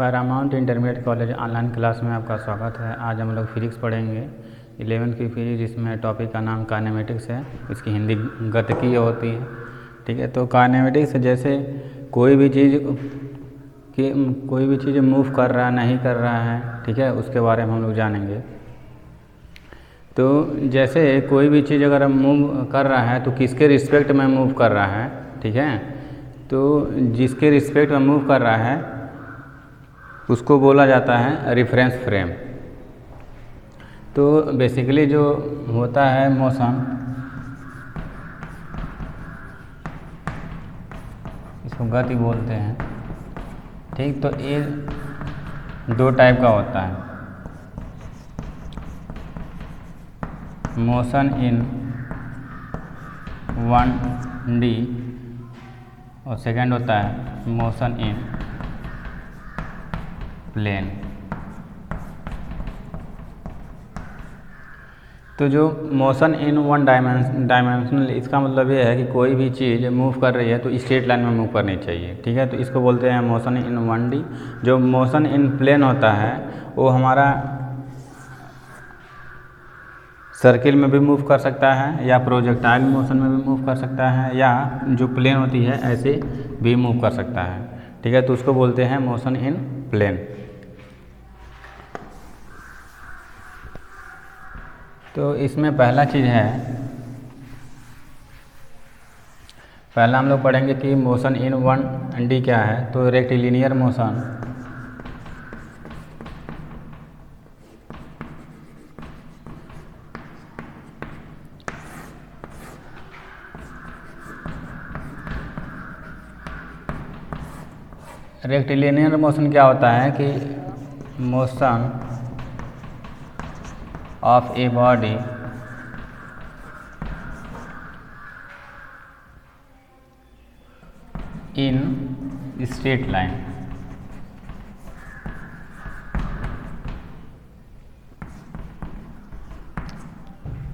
Paramount intermediate college online class में आपका स्वागत है। आज हम लोग फिजिक्स पढ़ेंगे 11वीं की फिजिक्स, जिसमें टॉपिक का नाम काइनेमेटिक्स है। इसकी हिंदी गतिकीय होती है। ठीक है, तो काइनेमेटिक्स जैसे कोई भी चीज़ मूव कर रहा है नहीं कर रहा है, ठीक है, उसके बारे में हम लोग जानेंगे। तो जैसे कोई भी चीज़ अगर मूव कर रहा है तो किसके रिस्पेक्ट में मूव कर रहा है, ठीक है, तो जिसके रिस्पेक्ट में मूव कर रहा है उसको बोला जाता है रेफरेंस फ्रेम। तो बेसिकली जो होता है मोशन, इसको गति बोलते हैं। ठीक, तो ये दो टाइप का होता है, मोशन इन 1D और सेकंड होता है मोशन इन प्लेन। तो जो मोशन इन वन डायमेंशनल, इसका मतलब ये है कि कोई भी चीज़ मूव कर रही है तो स्ट्रेट लाइन में मूव करनी चाहिए। ठीक है, तो इसको बोलते हैं मोशन इन 1D। जो मोशन इन प्लेन होता है वो हमारा सर्किल में भी मूव कर सकता है, या प्रोजेक्टाइल मोशन में भी मूव कर सकता है, या जो प्लेन होती है ऐसे भी मूव कर सकता है। ठीक है, तो उसको बोलते हैं मोशन इन प्लेन। तो इसमें पहला चीज़ है, पहला हम लोग पढ़ेंगे कि मोशन इन 1D क्या है। तो रेक्टिलिनियर मोशन, रेक्टिलिनियर मोशन क्या होता है कि motion of a body in straight line.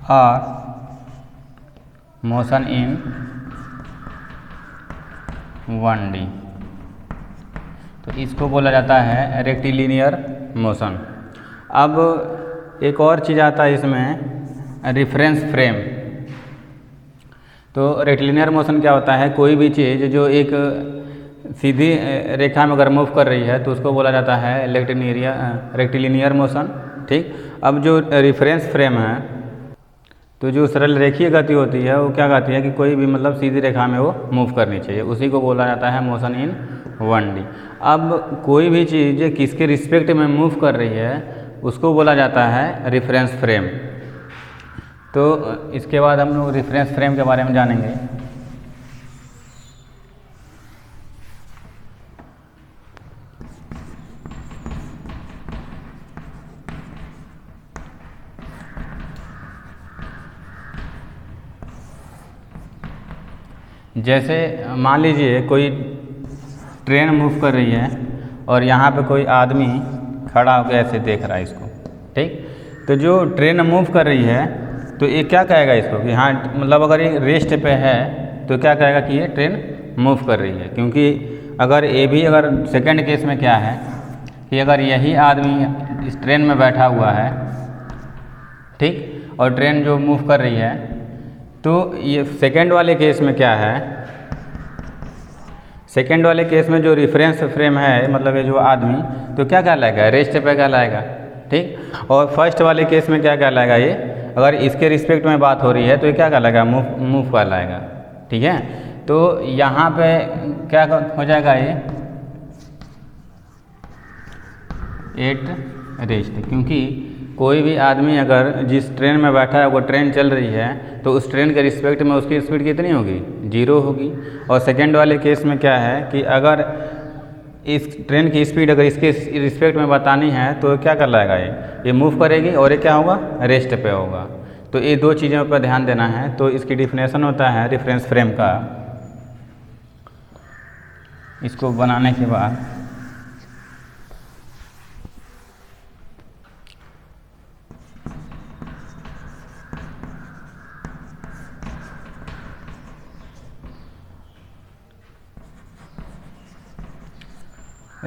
और मोशन इन 1D, तो इसको बोला जाता है रेक्टिलिनियर मोशन। अब एक और चीज़ आता है इसमें, रेफरेंस फ्रेम। तो रेक्टिलिनियर मोशन क्या होता है, कोई भी चीज़ जो एक सीधी रेखा में अगर मूव कर रही है तो उसको बोला जाता है रेक्टिलिनियर मोशन। ठीक, अब जो रेफरेंस फ्रेम है, तो जो सरल रेखीय गति होती है वो क्या कहती है कि कोई भी मतलब सीधी रेखा में वो मूव करनी चाहिए, उसी को बोला जाता है मोशन इन 1D। अब कोई भी चीज़ किसके रिस्पेक्ट में मूव कर रही है उसको बोला जाता है रेफरेंस फ्रेम। तो इसके बाद हम लोग रेफरेंस फ्रेम के बारे में जानेंगे। जैसे मान लीजिए कोई ट्रेन मूव कर रही है और यहाँ पे कोई आदमी खड़ा होकर ऐसे देख रहा है इसको। ठीक, तो जो ट्रेन मूव कर रही है तो ये क्या कहेगा इसको कि हाँ, मतलब अगर ये रेस्ट पे है तो क्या कहेगा कि ये ट्रेन मूव कर रही है। क्योंकि अगर सेकंड केस में क्या है कि अगर यही आदमी इस ट्रेन में बैठा हुआ है, ठीक, और ट्रेन जो मूव कर रही है, तो ये सेकंड वाले केस में क्या है, सेकंड वाले केस में जो रेफरेंस फ्रेम है, मतलब ये जो आदमी, तो क्या कहलाएगा, रेस्ट पे कहलाएगा। ठीक, और फर्स्ट वाले केस में क्या कहलाएगा, ये अगर इसके रिस्पेक्ट में बात हो रही है तो ये क्या कहलाएगा, मूव कहलाएगा। ठीक है, तो यहाँ पे क्या हो जाएगा, ये एट रेस्ट। क्योंकि कोई भी आदमी अगर जिस ट्रेन में बैठा है वो ट्रेन चल रही है तो उस ट्रेन के रिस्पेक्ट में उसकी स्पीड कितनी होगी, 0 होगी। और सेकंड वाले केस में क्या है कि अगर इस ट्रेन की स्पीड अगर इसके रिस्पेक्ट में बतानी है तो क्या कर लाएगा, ये मूव करेगी और ये क्या होगा, रेस्ट पे होगा। तो ये दो चीज़ों पर ध्यान देना है। तो इसकी डिफिनेशन होता है रेफरेंस फ्रेम का, इसको बनाने के बाद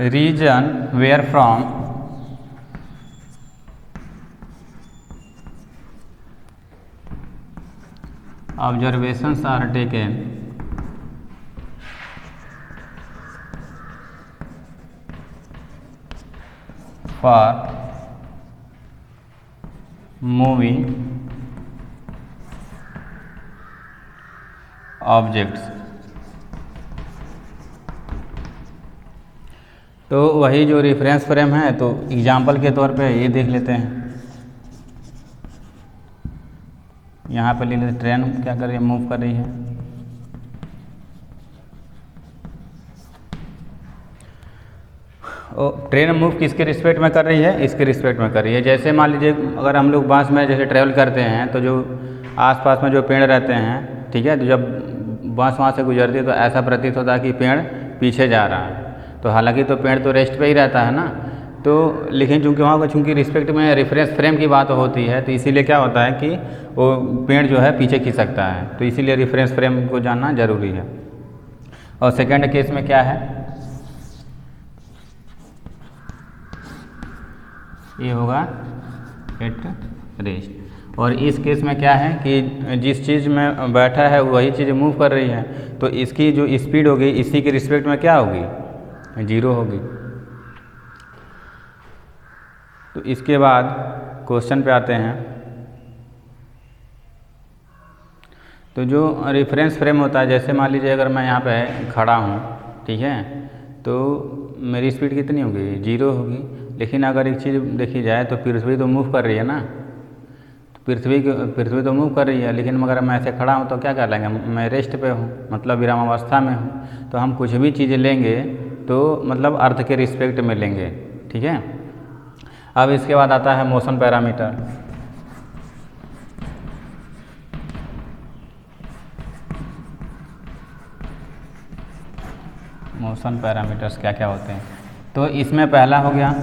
region where from observations are taken for moving objects। तो वही जो रेफरेंस फ्रेम है, तो एग्जाम्पल के तौर पे ये देख लेते हैं। यहाँ पे ले लेते, ट्रेन क्या कर रही है, मूव कर रही है। ट्रेन मूव किसके रिस्पेक्ट में कर रही है, इसके रिस्पेक्ट में कर रही है। जैसे मान लीजिए अगर हम लोग बस में जैसे ट्रैवल करते हैं तो जो आसपास में जो पेड़ रहते हैं, ठीक है, तो जब बस वहाँ से गुजरती है तो ऐसा प्रतीत होता है कि पेड़ पीछे जा रहा है। तो हालांकि तो पेड़ तो रेस्ट पे ही रहता है ना, तो लेकिन चूँकि वहाँ पर चूँकि रिस्पेक्ट में रेफरेंस फ्रेम की बात होती है, तो इसीलिए क्या होता है कि वो पेड़ जो है पीछे खिंच सकता है। तो इसीलिए रेफरेंस फ्रेम को जानना ज़रूरी है। और सेकेंड केस में क्या है, ये होगा एट रेस्ट। और इस केस में क्या है कि जिस चीज़ में बैठा है वही चीज़ मूव कर रही है, तो इसकी जो स्पीड होगी इसी के रिस्पेक्ट में क्या होगी, 0 होगी। तो इसके बाद क्वेश्चन पे आते हैं। तो जो रेफरेंस फ्रेम होता है, जैसे मान लीजिए अगर मैं यहाँ पे खड़ा हूँ, ठीक है, तो मेरी स्पीड कितनी होगी, 0 होगी। लेकिन अगर एक चीज़ देखी जाए तो पृथ्वी तो मूव कर रही है ना, तो पृथ्वी तो मूव कर रही है, लेकिन मगर मैं ऐसे खड़ा हूँ तो क्या कर लेंगे, मैं रेस्ट पे हूँ, मतलब विराम अवस्था में हूँ। तो हम कुछ भी चीज़ें लेंगे तो मतलब अर्थ के रिस्पेक्ट में लेंगे, ठीक है। अब इसके बाद आता है मोशन पैरामीटर। मोशन पैरामीटर्स क्या क्या होते हैं, तो इसमें पहला हो गया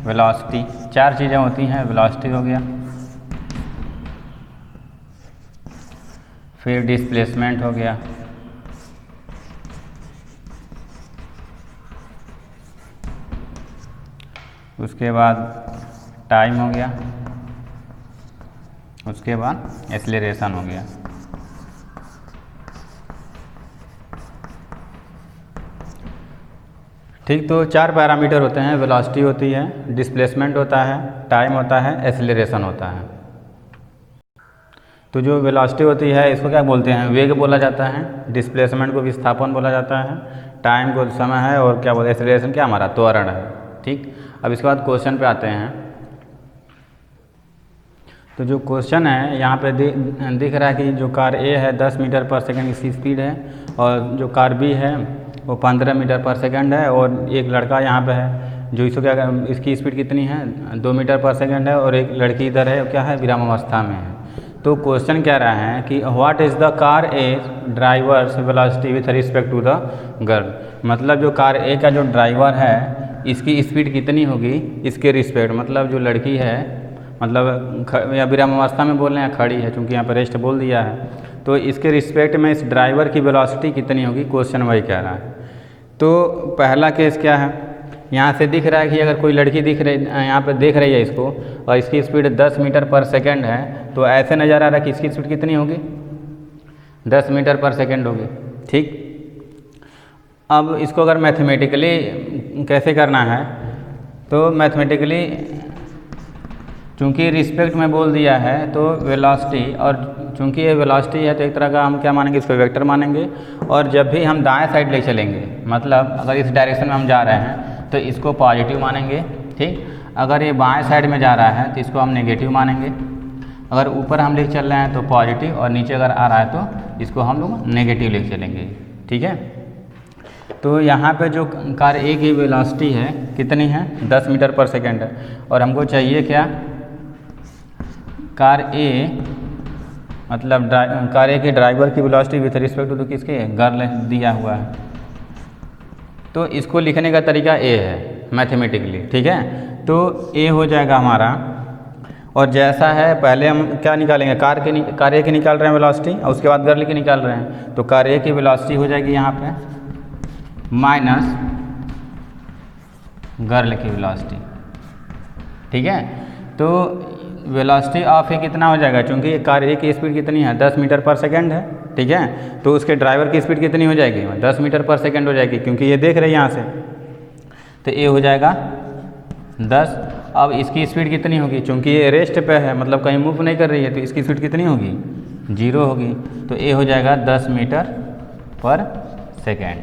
वेलोसिटी। 4 चीज़ें होती हैं, वेलोसिटी हो गया, फिर डिस्प्लेसमेंट हो गया, उसके बाद टाइम हो गया, उसके बाद एक्सेलरेशन हो गया। ठीक, तो 4 पैरामीटर होते हैं, वेलोसिटी होती है, डिस्प्लेसमेंट होता है, टाइम होता है, एक्सेलरेशन होता है। तो जो वेलोसिटी होती है इसको क्या बोलते हैं, वेग बोला जाता है। डिस्प्लेसमेंट को विस्थापन बोला जाता है। टाइम को समय है, और क्या बोलते हैं, एक्सेलरेशन क्या हमारा त्वरण है। ठीक, अब इसके बाद क्वेश्चन पे आते हैं। तो जो क्वेश्चन है यहाँ पे दिख रहा है कि जो कार ए है 10 मीटर पर सेकंड इसकी स्पीड है, और जो कार बी है वो 15 मीटर पर सेकंड है, और एक लड़का यहाँ पे है जो इसको क्या, इसकी स्पीड कितनी है, 2 मीटर पर सेकंड है, और एक लड़की इधर है क्या है, विराम अवस्था में है। तो क्वेश्चन कह रहा है कि what is the car A driver's velocity with respect to the girl. मतलब जो कार ए का जो ड्राइवर है इसकी स्पीड कितनी होगी इसके रिस्पेक्ट, मतलब जो लड़की है, मतलब या विराम अवस्था में बोल रहे हैं, खड़ी है, चूँकि यहाँ पर रेस्ट बोल दिया है, तो इसके रिस्पेक्ट में इस ड्राइवर की वेलोसिटी कितनी होगी, क्वेश्चन वही कह रहा है। तो पहला केस क्या है, यहाँ से दिख रहा है कि अगर कोई लड़की दिख रही, यहाँ पे देख रही है इसको, और इसकी स्पीड 10 मीटर पर सेकंड है, तो ऐसे नज़र आ रहा है कि इसकी स्पीड कितनी होगी, 10 मीटर पर सेकंड होगी। ठीक, अब इसको अगर मैथमेटिकली कैसे करना है, तो मैथमेटिकली चूँकि रिस्पेक्ट में बोल दिया है तो वेलोसिटी, और चूँकि ये वेलोसिटी है तो एक तरह का हम क्या मानेंगे, इसको वेक्टर मानेंगे। और जब भी हम दाएं साइड ले चलेंगे, मतलब अगर इस डायरेक्शन में हम जा रहे हैं तो इसको पॉजिटिव मानेंगे। ठीक, अगर ये बाएं साइड में जा रहा है तो इसको हम नेगेटिव मानेंगे। अगर ऊपर हम लेके चल रहे हैं तो पॉजिटिव, और नीचे अगर आ रहा है तो इसको हम लोग नेगेटिव लेके चलेंगे। ठीक है, तो यहाँ पे जो कार ए की वेलोसिटी है कितनी है, 10 मीटर पर सेकेंड है, और हमको चाहिए क्या, कार ए, मतलब कार ए के ड्राइवर की वेलोसिटी विथ रिस्पेक्ट टू किसके, गर्ल दिया हुआ है। तो इसको लिखने का तरीका ए है मैथमेटिकली। ठीक है, तो ए हो जाएगा हमारा, और जैसा है पहले हम क्या निकालेंगे, कार ए की निकाल रहे हैं वेलोसिटी, और उसके बाद गर्ल की निकाल रहे हैं, तो कार ए की वेलोसिटी हो जाएगी यहाँ पे माइनस गर्ल की वेलोसिटी। ठीक है, तो वेलोसिटी ऑफ ए कितना हो जाएगा, चूँकि कार ए की स्पीड कितनी है 10 मीटर पर सेकंड है। ठीक है, तो उसके ड्राइवर की स्पीड कितनी हो जाएगी 10 मीटर पर सेकंड हो जाएगी, क्योंकि ये देख रहे हैं यहाँ से, तो ए हो जाएगा 10। अब इसकी स्पीड कितनी होगी, चूँकि ये रेस्ट पे है मतलब कहीं मूव नहीं कर रही है, तो इसकी स्पीड कितनी होगी 0 होगी, तो ए हो जाएगा 10 मीटर पर सेकेंड।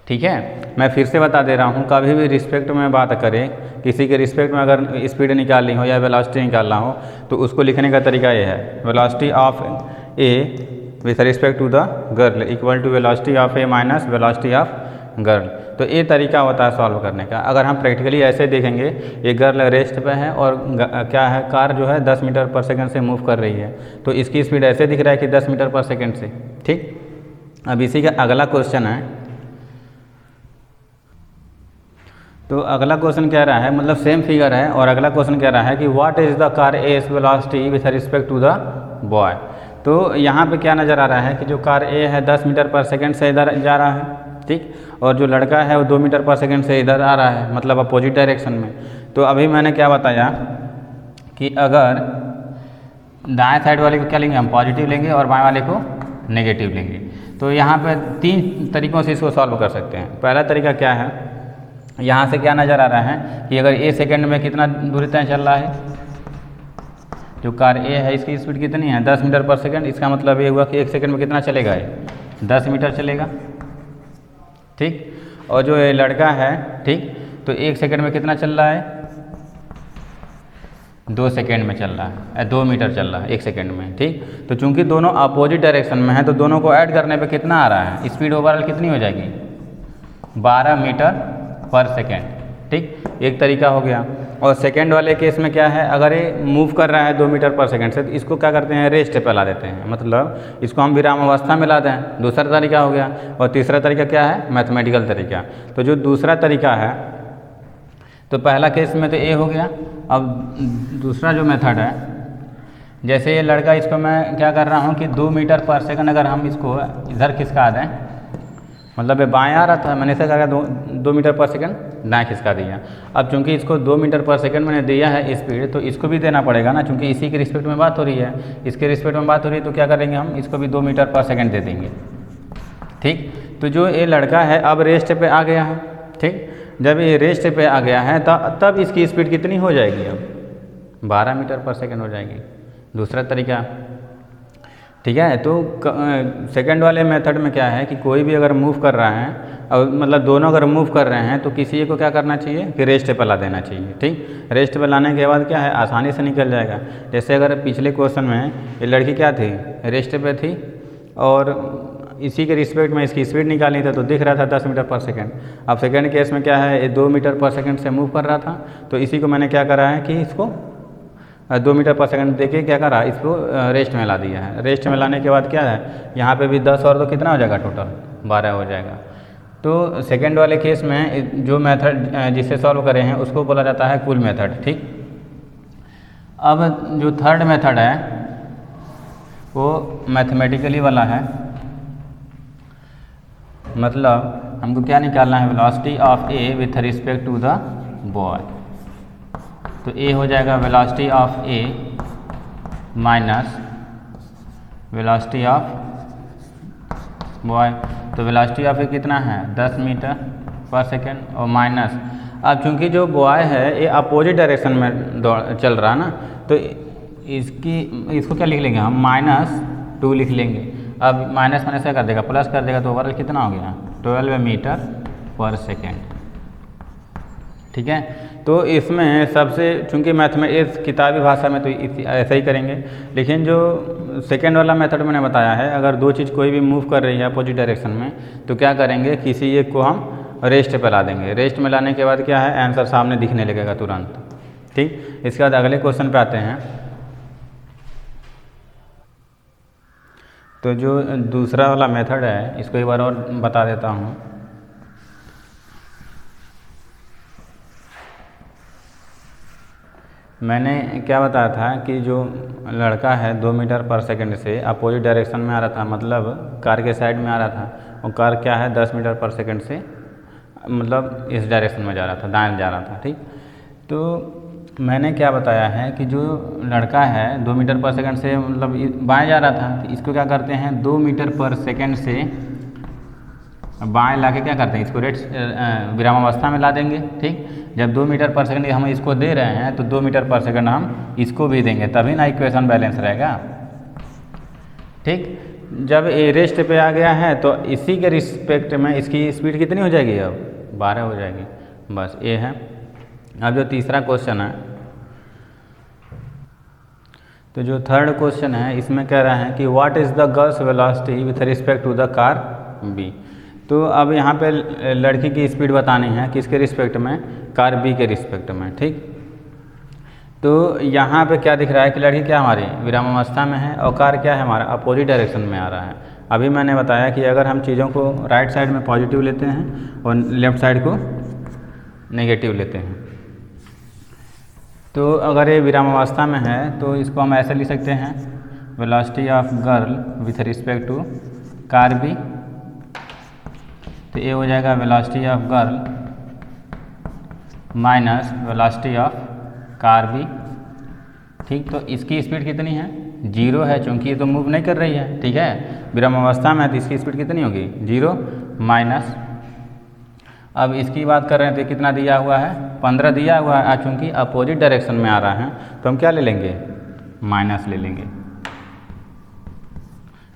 ठीक है, मैं फिर से बता दे रहा हूँ, कभी भी रिस्पेक्ट में बात करें, किसी के रिस्पेक्ट में अगर स्पीड निकालनी हो या वेलोसिटी निकालना हो तो उसको लिखने का तरीका ये है, velocity of A with respect to the girl equal to velocity of A minus velocity of girl. तो ये तरीका होता है सॉल्व करने का। अगर हम प्रैक्टिकली ऐसे देखेंगे, ये गर्ल रेस्ट पे है और क्या है, कार जो है 10 मीटर पर सेकंड से मूव कर रही है, तो इसकी स्पीड ऐसे दिख रहा है कि 10 मीटर पर सेकंड से। ठीक, अब इसी का अगला क्वेश्चन है, तो अगला क्वेश्चन कह रहा है, मतलब सेम फिगर है और अगला क्वेश्चन कह रहा है कि what is the car's velocity with respect to the boy. तो यहाँ पे क्या नज़र आ रहा है कि जो कार ए है 10 मीटर पर सेकंड से इधर जा रहा है, ठीक, और जो लड़का है वो 2 मीटर पर सेकंड से इधर आ रहा है, मतलब अपोजिट डायरेक्शन में। तो अभी मैंने क्या बताया कि अगर दाएं साइड वाले को क्या लेंगे हम, पॉजिटिव लेंगे, और बाएं वाले को नेगेटिव लेंगे। तो यहाँ पे 3 तरीक़ों से इसको सॉल्व कर सकते हैं। पहला तरीका क्या है, यहाँ से क्या नज़र आ रहा है कि अगर ए सेकंड में कितना दूरी तय चल रहा है, जो कार ए है इसकी स्पीड कितनी है 10 मीटर पर सेकंड, इसका मतलब ये हुआ कि 1 सेकंड में कितना चलेगा, ये 10 मीटर चलेगा। ठीक, और जो ये लड़का है, ठीक, तो 1 सेकंड में कितना चल रहा है 2 सेकंड में चल रहा है, 2 मीटर चल रहा है 1 सेकंड में। ठीक, तो चूंकि दोनों अपोजिट डायरेक्शन में है तो दोनों को ऐड करने पे कितना आ रहा है, स्पीड ओवरऑल कितनी हो जाएगी 12 मीटर पर सेकेंड। ठीक, एक तरीका हो गया। और सेकेंड वाले केस में क्या है, अगर ये मूव कर रहा है 2 मीटर पर सेकेंड से, तो इसको क्या करते हैं रेस्ट पे ला देते हैं, मतलब इसको हम विराम अवस्था में लाते हैं, दूसरा तरीका हो गया। और तीसरा तरीका क्या है, मैथमेटिकल तरीका। तो जो दूसरा तरीका है, तो पहला केस में तो ए हो गया। अब दूसरा जो मेथड है, जैसे ये लड़का, इसको मैं क्या कर रहा हूँ कि 2 मीटर पर सेकंड अगर हम इसको इधर खिसका दें, मतलब ये बाएँ आ रहा था, मैंने इसे कहा 2 मीटर पर सेकंड दाएँ खिसका दिया। अब चूंकि इसको 2 मीटर पर सेकंड मैंने दिया है स्पीड, तो इसको भी देना पड़ेगा ना, चूंकि इसी के रिस्पेक्ट में बात हो रही है, इसके रिस्पेक्ट में बात हो रही है, तो क्या करेंगे हम, इसको भी 2 मीटर पर सेकंड दे देंगे। ठीक, तो जो ये लड़का है अब रेस्ट पे आ गया है। ठीक, जब ये रेस्ट पे आ गया है तब इसकी स्पीड कितनी हो जाएगी, अब 12 मीटर पर सेकंड हो जाएगी। दूसरा तरीका, ठीक है। तो सेकंड वाले मेथड में क्या है कि कोई भी अगर मूव कर रहा है, और मतलब दोनों अगर मूव कर रहे हैं, तो किसी एक को क्या करना चाहिए कि रेस्ट पे ला देना चाहिए। ठीक, रेस्ट पे लाने के बाद क्या है, आसानी से निकल जाएगा। जैसे अगर पिछले क्वेश्चन में ये लड़की क्या थी, रेस्ट पे थी, और इसी के रिस्पेक्ट में इसकी स्पीड निकालनी थी, तो दिख रहा था 10 मीटर पर सेकेंड। अब सेकेंड केस में क्या है, ये 2 मीटर पर सेकेंड से मूव कर रहा था, तो इसी को मैंने क्या करा है कि इसको 2 मीटर पर सेकंड देके क्या करा, इसको रेस्ट में ला दिया है। रेस्ट में लाने के बाद क्या है, यहाँ पे भी 10 और 2 कितना हो जाएगा, टोटल 12 हो जाएगा। तो सेकंड वाले केस में जो मेथड जिससे सॉल्व करे हैं उसको बोला जाता है कूल मेथड। ठीक, अब जो थर्ड मेथड है वो मैथमेटिकली वाला है, मतलब हमको क्या निकालना है, velocity of A with respect to the boy. तो ए हो जाएगा velocity of A minus velocity of boy. तो वेलोसिटी ऑफ ए कितना है 10 मीटर पर सेकेंड, और माइनस, अब चूंकि जो बॉय है ये अपोजिट डायरेक्शन में चल रहा है ना, तो इसको क्या लिख लेंगे हम, -2 लिख लेंगे। अब माइनस मैंने से कर देगा, प्लस कर देगा, तो ओवरऑल कितना हो गया 12 मीटर पर सेकेंड। ठीक है, तो इसमें सबसे, चूंकि मैथमेटिक्स किताबी भाषा में तो ऐसा ही करेंगे, लेकिन जो सेकेंड वाला मेथड मैंने बताया है, अगर 2 चीज़ कोई भी मूव कर रही है अपोजिट डायरेक्शन में, तो क्या करेंगे, किसी एक को हम रेस्ट पे ला देंगे। रेस्ट में लाने के बाद क्या है, आंसर सामने दिखने लगेगा तुरंत। ठीक, इसके बाद अगले क्वेश्चन पे आते हैं। तो जो दूसरा वाला मेथड है, इसको एक बार और बता देता हूँ। मैंने क्या बताया था कि जो लड़का है 2 मीटर पर सेकंड से अपोजिट डायरेक्शन में आ रहा था, मतलब कार के साइड में आ रहा था, और कार क्या है 10 मीटर पर सेकंड से मतलब इस डायरेक्शन में जा रहा था, दाएं जा रहा था, ठीक। तो मैंने क्या बताया है कि जो लड़का है 2 मीटर पर सेकंड से मतलब बाएं जा रहा था, तो इसको क्या करते हैं 2 मीटर पर सेकंड से बाएं लाके क्या करते हैं, इसको विरामावस्था में ला देंगे, ठीक। जब 2 मीटर पर सेकंड हम इसको दे रहे हैं तो 2 मीटर पर सेकंड हम इसको भी देंगे, तभी ना इक्वेशन बैलेंस रहेगा, ठीक। जब ये रेस्ट पे आ गया है तो इसी के रिस्पेक्ट में इसकी स्पीड कितनी हो जाएगी, अब 12 हो जाएगी, बस ये है। अब जो तीसरा क्वेश्चन है, तो जो थर्ड क्वेश्चन है इसमें कह रहा है कि what is the girl's velocity with respect to the car B. तो अब यहाँ पे लड़की की स्पीड बतानी है किसके रिस्पेक्ट में, कार बी के रिस्पेक्ट में, ठीक। तो यहाँ पे क्या दिख रहा है कि लड़की क्या हमारी विरामावस्था में है और कार क्या है हमारा अपोजिट डायरेक्शन में आ रहा है। अभी मैंने बताया कि अगर हम चीज़ों को राइट साइड में पॉजिटिव लेते हैं और लेफ़्ट साइड को नेगेटिव लेते हैं, तो अगर ये विरामावस्था में है तो इसको हम ऐसे लिख सकते हैं velocity of girl with respect to car B. तो ये हो जाएगा velocity of girl minus velocity of car B, ठीक। तो इसकी स्पीड कितनी है, 0 है, चूँकि ये तो मूव नहीं कर रही है, ठीक है। विरामावस्था में है तो इसकी स्पीड कितनी होगी 0 माइनस, अब इसकी बात कर रहे हैं तो कितना दिया हुआ है 15 दिया हुआ है, चूँकि अपोजिट डायरेक्शन में आ रहा है तो हम क्या ले लेंगे माइनस ले लेंगे।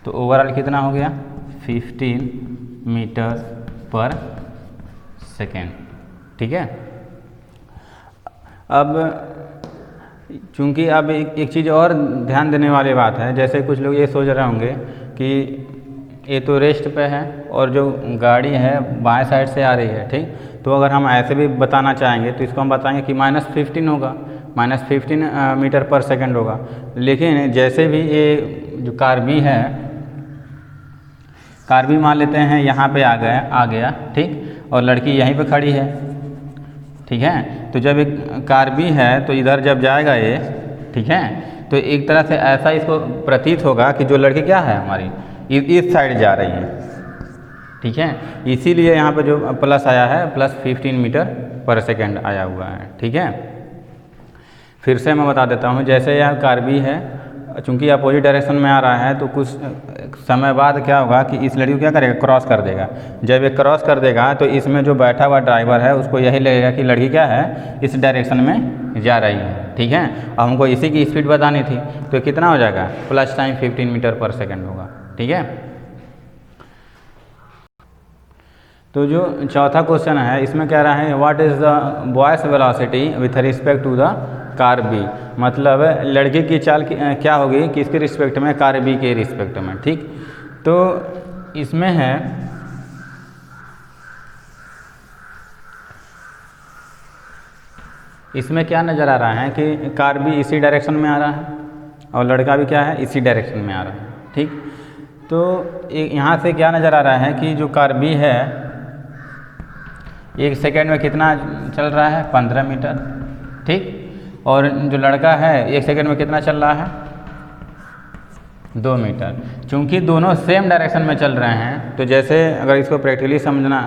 तो ओवरऑल कितना हो गया 15 मीटर पर सेकेंड, ठीक है। अब चूँकि अब एक चीज़ और ध्यान देने वाली बात है, जैसे कुछ लोग ये सोच रहे होंगे कि ये तो रेस्ट पे है और जो गाड़ी है बाएं साइड से आ रही है, ठीक। तो अगर हम ऐसे भी बताना चाहेंगे तो इसको हम बताएंगे कि -15 होगा, -15 मीटर पर सेकंड होगा। लेकिन जैसे भी ये जो कार बी है, कार बी मान लेते हैं यहाँ पे आ गया, ठीक, और लड़की यहीं पे खड़ी है, ठीक है। तो जब एक कार बी है तो इधर जब जाएगा ये, ठीक है, तो एक तरह से ऐसा इसको प्रतीत होगा कि जो लड़की क्या है हमारी इस साइड जा रही है, ठीक है। इसीलिए यहाँ पे जो प्लस आया है +15 मीटर पर सेकंड आया हुआ है, ठीक है। फिर से मैं बता देता हूँ, जैसे यह कार बी है, चूँकि अपोजिट डायरेक्शन में आ रहा है तो कुछ समय बाद क्या होगा कि इस लड़की को क्या करेगा क्रॉस कर देगा। जब ये क्रॉस कर देगा तो इसमें जो बैठा हुआ ड्राइवर है उसको यही लगेगा कि लड़की क्या है इस डायरेक्शन में जा रही है, ठीक है। और हमको इसी की स्पीड बतानी थी, तो कितना हो जाएगा प्लस टाइम 15 मीटर पर सेकेंड होगा, ठीक है। तो जो चौथा क्वेश्चन है इसमें कह रहा है what is the boy's velocity with respect to the car B, मतलब लड़के की चाल क्या होगी किसके रिस्पेक्ट में, कार बी के रिस्पेक्ट में, ठीक। तो इसमें है इसमें क्या नज़र आ रहा है कि कार बी इसी डायरेक्शन में आ रहा है और लड़का भी क्या है इसी डायरेक्शन में आ रहा है, ठीक। तो यहाँ से क्या नज़र आ रहा है कि जो कार बी है 1 सेकेंड में कितना चल रहा है 15 मीटर, ठीक। और जो लड़का है 1 सेकेंड में कितना चल रहा है 2 मीटर। चूँकि दोनों सेम डायरेक्शन में चल रहे हैं तो जैसे अगर इसको प्रैक्टिकली समझना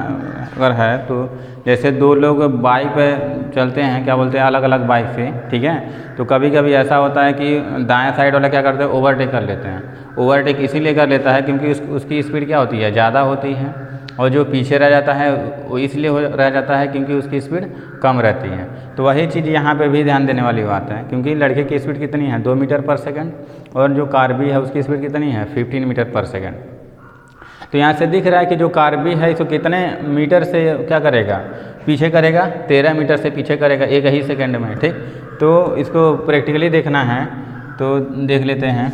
अगर है तो जैसे 2 लोग बाइक पे चलते हैं, क्या बोलते हैं अलग अलग बाइक से, ठीक है। तो कभी कभी ऐसा होता है कि दाएं साइड वाला क्या करते हैं ओवरटेक कर लेते हैं। ओवरटेक इसीलिए कर लेता है क्योंकि उसकी स्पीड क्या होती है ज़्यादा होती है, और जो पीछे रह जाता है वो इसलिए रह जाता है क्योंकि उसकी स्पीड कम रहती है। तो वही चीज़ यहाँ पे भी ध्यान देने वाली बात है, क्योंकि लड़के की स्पीड कितनी है 2 मीटर पर सेकंड और जो कार बी है उसकी स्पीड कितनी है 15 मीटर पर सेकंड। तो यहाँ से दिख रहा है कि जो कार बी है इसको कितने मीटर से क्या करेगा पीछे करेगा 13 मीटर से पीछे करेगा 1 ही सेकेंड में, ठीक। तो इसको प्रैक्टिकली देखना है तो देख लेते हैं,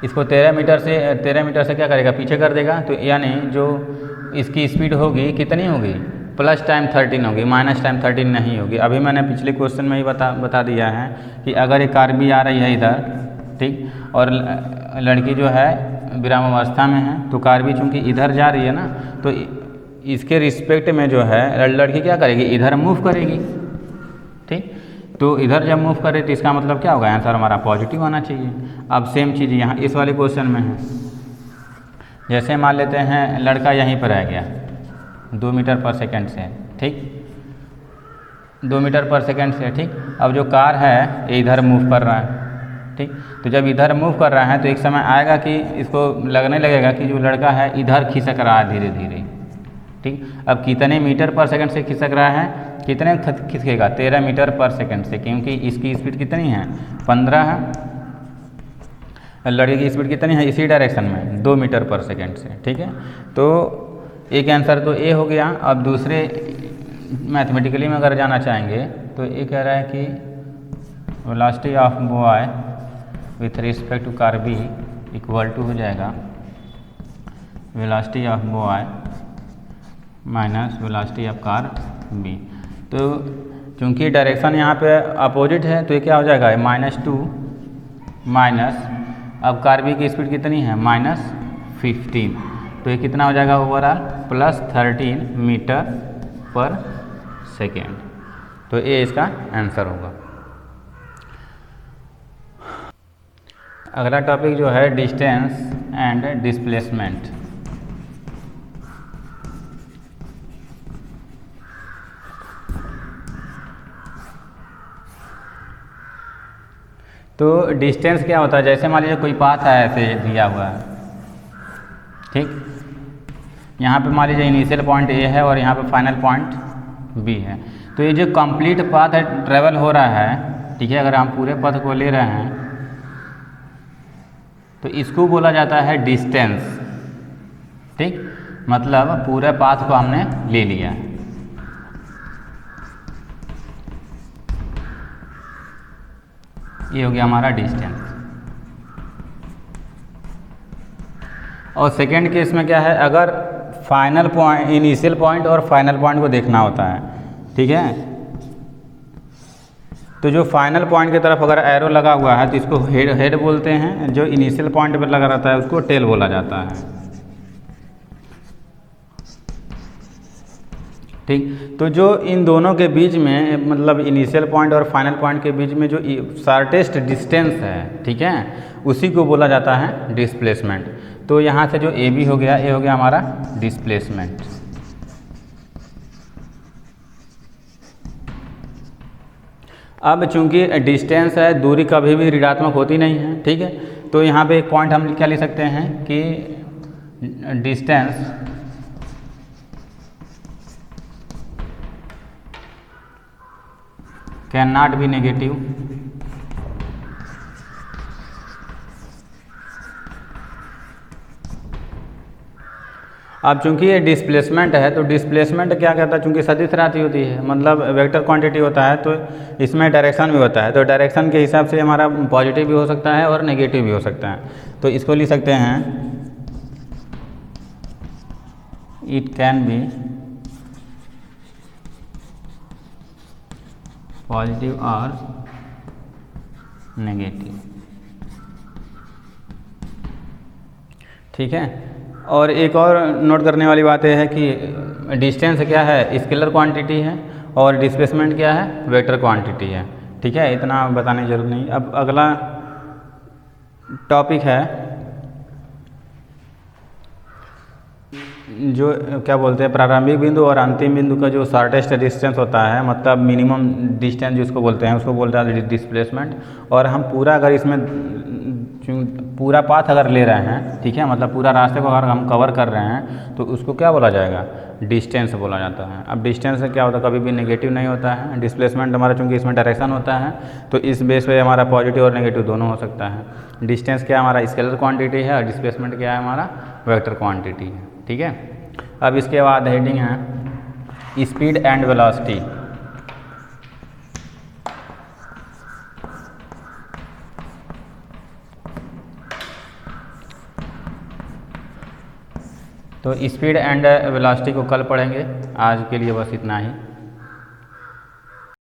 इसको 13 मीटर से क्या करेगा पीछे कर देगा। तो यानी जो इसकी स्पीड होगी कितनी होगी प्लस टाइम 13 होगी, माइनस टाइम 13 नहीं होगी। अभी मैंने पिछले क्वेश्चन में ही बता दिया है कि अगर एक कार बी आ रही है इधर, ठीक, और लड़की जो है विरामावस्था में है तो कार बी चूँकि इधर जा रही है ना, तो इसके रिस्पेक्ट में जो है लड़की क्या करेगी इधर मूव करेगी, ठीक। तो इधर जब मूव करे तो इसका मतलब क्या होगा आंसर हमारा पॉजिटिव आना चाहिए। अब सेम चीज़ यहाँ इस वाले क्वेश्चन में है, जैसे मान लेते हैं लड़का यहीं पर रह गया 2 मीटर पर सेकेंड से, ठीक, 2 मीटर पर सेकेंड से, ठीक। अब जो कार है ये इधर मूव कर रहा है, ठीक। तो जब इधर मूव कर रहा है तो एक समय आएगा कि इसको लगने लगेगा कि जो लड़का है इधर खिसक रहा है धीरे धीरे, ठीक। अब कितने मीटर पर सेकंड से खिसक रहा है, कितने खिसकेगा, 13 मीटर पर सेकंड से, क्योंकि इसकी स्पीड कितनी है 15 है, लड़के की स्पीड कितनी है इसी डायरेक्शन में 2 मीटर पर सेकंड से, ठीक है। तो एक आंसर तो ए हो गया। अब दूसरे मैथमेटिकली में अगर जाना चाहेंगे तो ये कह रहा है कि velocity of boy with respect to car B equal to हो जाएगा velocity of boy minus velocity of car B. तो चूंकि डायरेक्शन यहाँ पे अपोजिट है तो ये क्या हो जाएगा -2 माइनस, अब कार बी की स्पीड कितनी है -15, तो ये कितना हो जाएगा ओवरऑल +13 मीटर पर सेकेंड। तो ये इसका आंसर होगा। अगला टॉपिक जो है डिस्टेंस एंड डिस्प्लेसमेंट। तो डिस्टेंस क्या होता है, जैसे मान लीजिए कोई पाथ है ऐसे दिया हुआ है, ठीक, यहाँ पे मान लीजिए इनिशियल पॉइंट ए है और यहाँ पे फाइनल पॉइंट बी है। तो ये जो कंप्लीट पाथ है ट्रेवल हो रहा है, ठीक है, अगर हम पूरे पथ को ले रहे हैं तो इसको बोला जाता है डिस्टेंस, ठीक, मतलब पूरे पाथ को हमने ले लिया। ये हो गया हमारा डिस्टेंस। और सेकेंड केस में क्या है, अगर फाइनल पॉइंट, इनिशियल पॉइंट और फाइनल पॉइंट को देखना होता है, ठीक है, तो जो फाइनल पॉइंट की तरफ अगर एरो लगा हुआ है तो इसको हेड बोलते हैं, जो इनिशियल पॉइंट पर लगा रहता है उसको टेल बोला जाता है, ठीक। तो जो इन दोनों के बीच में, मतलब इनिशियल पॉइंट और फाइनल पॉइंट के बीच में जो शॉर्टेस्ट डिस्टेंस है, ठीक है, उसी को बोला जाता है डिस्प्लेसमेंट। तो यहाँ से जो ए बी हो गया, ये हो गया हमारा डिस्प्लेसमेंट। अब चूंकि डिस्टेंस है, दूरी कभी भी ऋणात्मक होती नहीं है, ठीक है, तो यहाँ पे एक पॉइंट हम क्या लिख सकते हैं कि distance can not be negative, अब चूंकि ये डिस्प्लेसमेंट है तो डिस्प्लेसमेंट क्या कहता है, चूंकि सदिश राशि होती है, मतलब वेक्टर क्वांटिटी होता है, तो इसमें डायरेक्शन भी होता है, तो डायरेक्शन के हिसाब से हमारा पॉजिटिव भी हो सकता है और नेगेटिव भी हो सकता है। तो इसको लिख सकते हैं इट कैन बी पॉजिटिव और नेगेटिव, ठीक है। और एक और नोट करने वाली बात यह है कि डिस्टेंस क्या है, स्केलर क्वांटिटी है, और डिस्प्लेसमेंट क्या है, वेक्टर क्वांटिटी है, ठीक है, इतना बताने की जरूरत नहीं। अब अगला टॉपिक है जो क्या बोलते हैं प्रारंभिक बिंदु और अंतिम बिंदु का जो शॉर्टेस्ट डिस्टेंस होता है, मतलब मिनिमम डिस्टेंस जिसको बोलते हैं, उसको बोलता है डिस्प्लेसमेंट। और हम पूरा अगर इसमें पूरा पाथ अगर ले रहे हैं, ठीक है, मतलब पूरा रास्ते को अगर हम कवर कर रहे हैं तो उसको क्या बोला जाएगा, डिस्टेंस बोला जाता है। अब डिस्टेंस से क्या होता है, कभी भी नेगेटिव नहीं होता है। डिस्प्लेसमेंट हमारा चूंकि इसमें डायरेक्शन होता है तो इस बेस पे हमारा पॉजिटिव और नेगेटिव दोनों हो सकता है। डिस्टेंस क्या हमारा स्केलर क्वांटिटी है और डिस्प्लेसमेंट क्या है हमारा वेक्टर क्वांटिटी है, ठीक है। अब इसके बाद हेडिंग है स्पीड एंड वेलोसिटी। तो स्पीड एंड वेलोसिटी को कल पढ़ेंगे, आज के लिए बस इतना ही।